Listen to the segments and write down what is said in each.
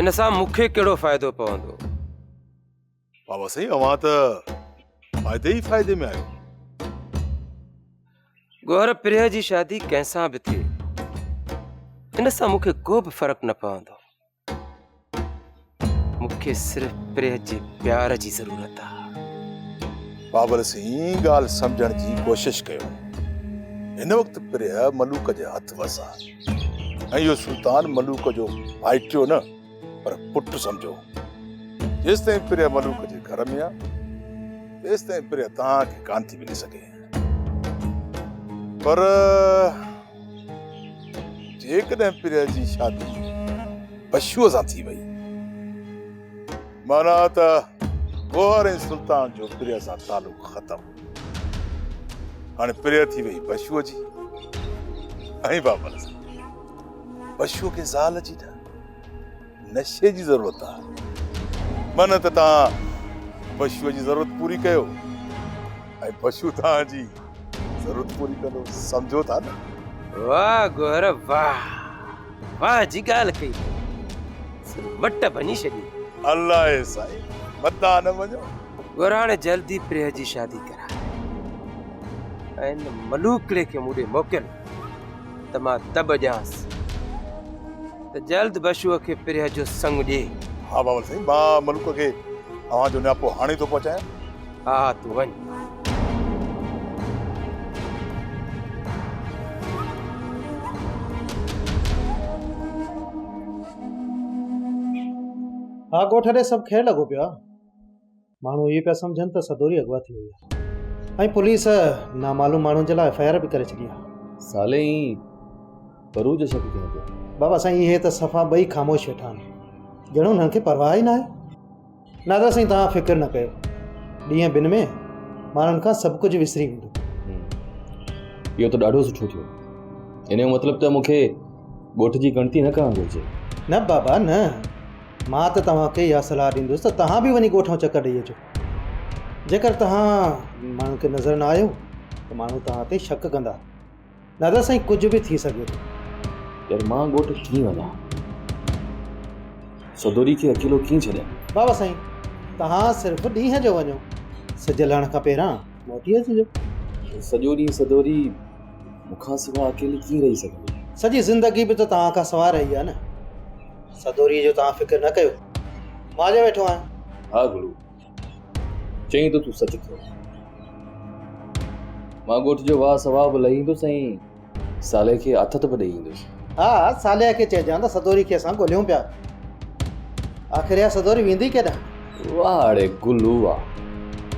इन सां मूंखे कहिड़ो फ़ाइदो पवंदो? बाबा साईं अवां त फ़ाइदे में आहियो। गौर प्रिया जी शादी कंहिंसां बि थिए, इन सां मूंखे को बि फ़र्क़ु न पवंदो। मूंखे सिर्फ़ प्रिया जे प्यार जी ज़रूरत आहे। बाबर सिंह ॻाल्हि सम्झण जी कोशिश कयो। हिन वक़्तु प्रिया मलूक जे हथ वस आहे ऐं इहो सुल्तान मलूक जो भाइटियो न पर पुटु सम्झो। जेसिताईं प्रिया मलूक जे घर में आहे तेसिताईं प्रिया तव्हांखे कान थी मिली सघे। पर जेकॾहिं प्रिया जी शादी बशूअ सां थी वई माना त गौहर ऐं सुल्तान जो प्रिया सां तालुक़ ख़तमु। हाणे प्रिया थी वई बशूअ जी ऐं बाबर सां बशूअ खे ज़ाल जी न नशे जी ज़रूरत आहे। मन त तव्हां बशूअ जी ज़रूरत पूरी कयो ऐं बशू तव्हांजी ज़रूरत पूरी कंदो, सम्झो था न? वाह गौर वाह, वाह जी ॻाल्हि कई, वट भञी छॾी। अल्लाह साईं मता न वञो। गौर हाणे जल्दी प्रिया जी शादी करा ऐं मलूकड़े खे मूं ॾे मोकिल त मां तब ॼांसि त जल्द बशूअ खे प्रिया जो संग ॾे। हाँ बाबर साईं, मां मलूक खे अवां जो न्यापो हाणे थो पहुचायां। हा तूं वञ। हा ॻोठ ॾे सभु ख़ैरु लॻो पियो आहे। माण्हू इहे पिया सम्झनि त सदोरी अगवा थी वई आहे ऐं पुलिस नामालूम माण्हुनि जे लाइ FIR बि करे छॾी आहे। साले ई परू जो शक कयो पियो। बाबा साईं इहे त सफ़ा ॿई ख़ामोश वेठा आहिनि, ॼणो हुननि खे परवाह ई न आहे। नादा साईं तव्हां फ़िक्र न कयो, ॾींहं ॿिनि में माण्हुनि खां सभु कुझु विसरी वेंदो। इहो त ॾाढो सुठो थियो। इन जो मतिलबु त मूंखे ॻोठ जी गणती न करणु घुरिजे। न बाबा न, मां त तव्हांखे इहा सलाह ॾींदुसि त तव्हां बि वञी ॻोठ चकर ॾेई अचो। जेकर तव्हां माण्हुनि खे नज़र न आयो त माण्हू तव्हां ते शक कंदा। नादा साईं कुझु बि थी सघे थो। यार मां ॻोठ कीअं वञा? सदोरी खे अकेलो कीअं छॾियां? बाबा साईं तव्हां सिर्फ़ु ॾींहं जो वञो, सिज लहण खां पहिरां मोटी अचिजो। सॼो ॾींहुं सदोरी मूंखां सवाइ अकेली कीअं रही सघंदी? सॼी ज़िंदगी बि त तव्हां खां सवाइ रही आहे न। सदोरी जो तव्हां फ़िक्र न कयो, मां जो वेठो आहियां। हा गुरु, चई त तूं सच थियो। मां ॻोठ जो वाह सवाह बि लही ईंदुसि ऐं साले खे आथत बि ॾेई ईंदुसि। हा साले खे चइजां त सदोरी खे असां ॻोल्हियूं पिया। आख़िर इहा सदोरी वेंदी केॾां? वाह अड़े गुलू वाह,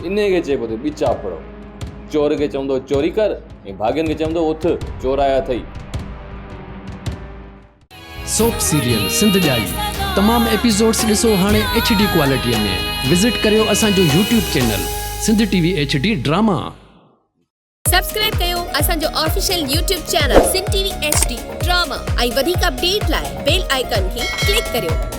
इन खे चइबो त ॿिचा पड़ो। चोर खे चवंदो चोरी कर ऐं भाॻियुनि खे चवंदो उथ चोर आया अथई। सोप सीरियल सिंध ॼाई तमाम एपिसोड्स ॾिसो हाणे HD क्वालिटीअ में। विज़िट करियो असांजो YouTube channel Sindh TV HD drama. Subscribe कयो असांजो official YouTube channel Sindh TV HD drama ऐं वधीक अपडेट लाइ बेल आइकन खे क्लिक करियो।